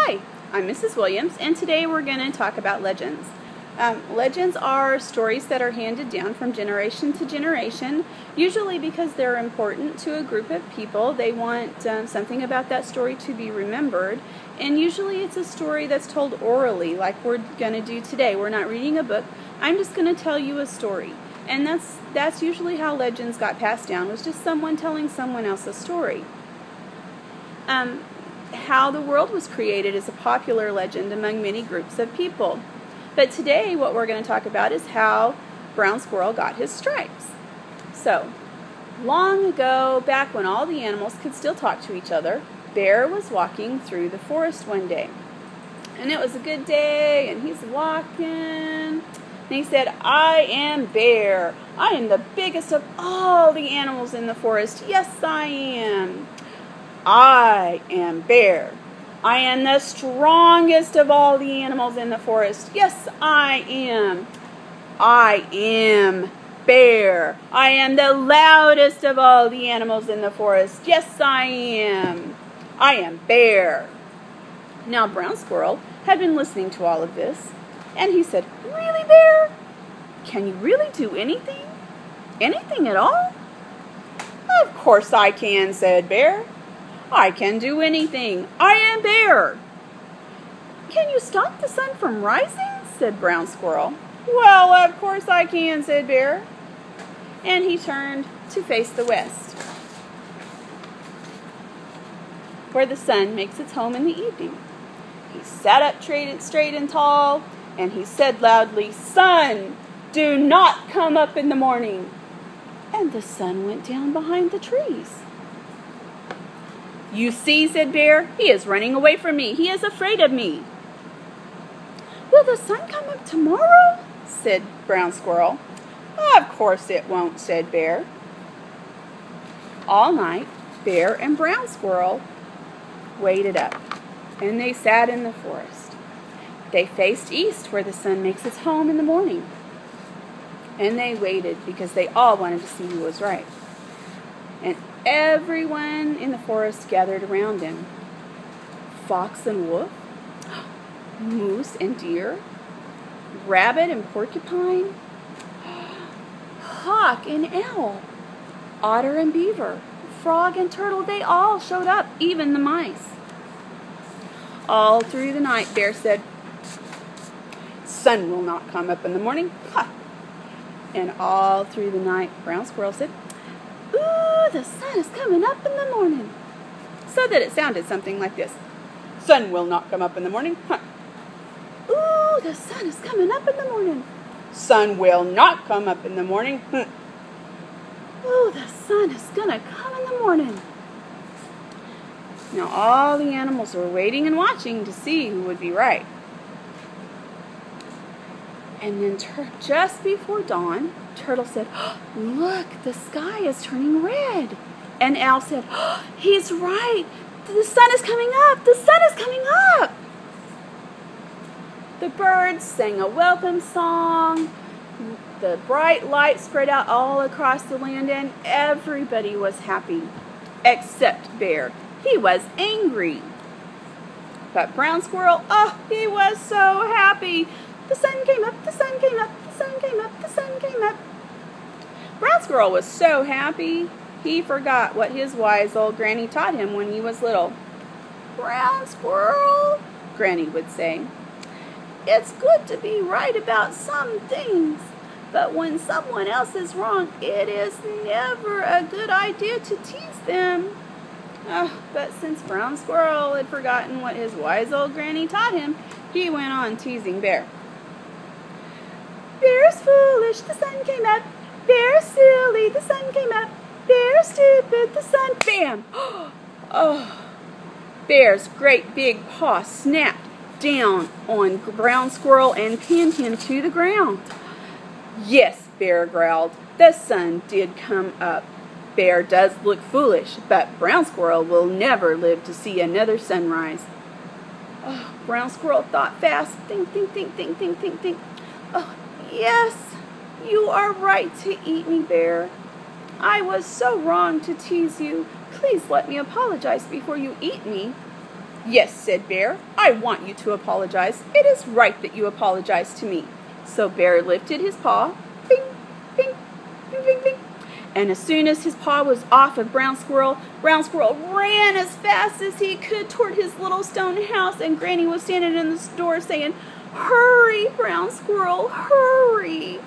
Hi, I'm Mrs. Williams, and today we're going to talk about legends. Legends are stories that are handed down from generation to generation, usually because they're important to a group of people. They want something about that story to be remembered, and usually it's a story that's told orally, like we're going to do today. We're not reading a book. I'm just going to tell you a story, and that's usually how legends got passed down, was just someone telling someone else a story. How the world was created is a popular legend among many groups of people. But today what we're going to talk about is how Brown Squirrel got his stripes. So, long ago, back when all the animals could still talk to each other, Bear was walking through the forest one day. And it was a good day, and he's walking, and he said, "I am Bear. I am the biggest of all the animals in the forest. Yes, I am. I am Bear. I am the strongest of all the animals in the forest. Yes, I am. I am Bear. I am the loudest of all the animals in the forest. Yes, I am. I am Bear." Now, Brown Squirrel had been listening to all of this, and he said, "Really, Bear? Can you really do anything? Anything at all?" "Of course I can," said Bear. "I can do anything. I am Bear." "Can you stop the sun from rising?" said Brown Squirrel. "Well, of course I can," said Bear. And he turned to face the west, where the sun makes its home in the evening. He sat up straight and tall, and he said loudly, "Sun, do not come up in the morning." And the sun went down behind the trees. "You see," said Bear, "he is running away from me. He is afraid of me." "Will the sun come up tomorrow?" said Brown Squirrel. "Of course it won't," said Bear. All night, Bear and Brown Squirrel waited up, and they sat in the forest. They faced east, where the sun makes its home in the morning. And they waited because they all wanted to see who was right. And everyone in the forest gathered around them. Fox and wolf, moose and deer, rabbit and porcupine, hawk and owl, otter and beaver, frog and turtle, they all showed up, even the mice. All through the night, Bear said, "Sun will not come up in the morning." Ha! And all through the night, Brown Squirrel said, "Ooh, the sun is coming up in the morning," so that it sounded something like this. "Sun will not come up in the morning." Huh. "Ooh, the sun is coming up in the morning." "Sun will not come up in the morning." "Ooh, the sun is gonna come in the morning." Now all the animals were waiting and watching to see who would be right. And then just before dawn, Turtle said, "Look, the sky is turning red." And Owl said, "He's right. The sun is coming up. The sun is coming up." The birds sang a welcome song. The bright light spread out all across the land, and everybody was happy, except Bear. He was angry. But Brown Squirrel, he was so happy. The sun came up, the sun came up, the sun came up, the sun came up. Brown Squirrel was so happy, he forgot what his wise old Granny taught him when he was little. "Brown Squirrel," Granny would say, "it's good to be right about some things, but when someone else is wrong, it is never a good idea to tease them." But since Brown Squirrel had forgotten what his wise old Granny taught him, he went on teasing Bear. "Bear's foolish, the sun came up. Bear's silly, the sun came up. Bear's stupid, the sun..." Bam! Bear's great big paw snapped down on Brown Squirrel and pinned him to the ground. "Yes," Bear growled, "the sun did come up. Bear does look foolish, but Brown Squirrel will never live to see another sunrise." Brown Squirrel thought fast. Think. "Yes, you are right to eat me, Bear. I was so wrong to tease you. Please let me apologize before you eat me." "Yes," said Bear, "I want you to apologize. It is right that you apologize to me." So Bear lifted his paw, bing, bing, bing, bing, bing. And as soon as his paw was off of Brown Squirrel ran as fast as he could toward his little stone house, and Granny was standing in the door saying, "Hurry, Brown Squirrel, hurry."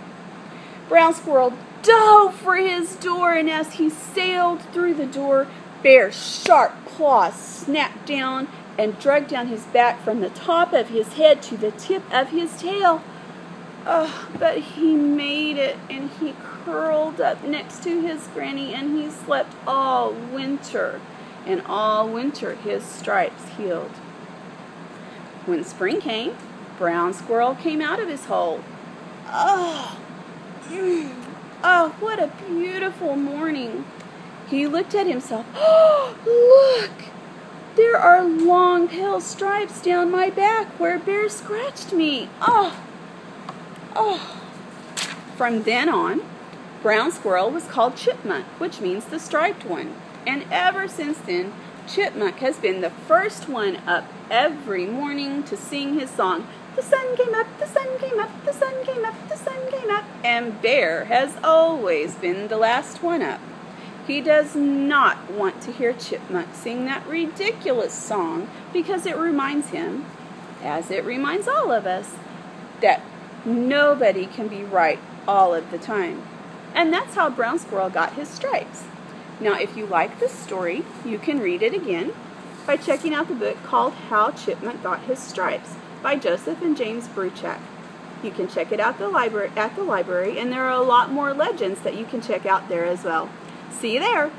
Brown Squirrel dove for his door, and as he sailed through the door, Bear's sharp claws snapped down and dragged down his back from the top of his head to the tip of his tail. Oh, but he made it, and he curled up next to his Granny, and he slept all winter. And all winter his stripes healed. When spring came, Brown Squirrel came out of his hole. Oh, what a beautiful morning. He looked at himself. Oh, look! There are long pale stripes down my back where Bear scratched me. Oh. From then on, Brown Squirrel was called Chipmunk, which means the striped one. And ever since then, Chipmunk has been the first one up every morning to sing his song. The sun came up, the sun came up, the sun came up, the sun came up. And Bear has always been the last one up. He does not want to hear Chipmunk sing that ridiculous song because it reminds him, as it reminds all of us, that nobody can be right all of the time. And that's how Brown Squirrel got his stripes. Now, if you like this story, you can read it again by checking out the book called How Chipmunk Got His Stripes by Joseph and James Bruchac. You can check it out at the library, and there are a lot more legends that you can check out there as well. See you there!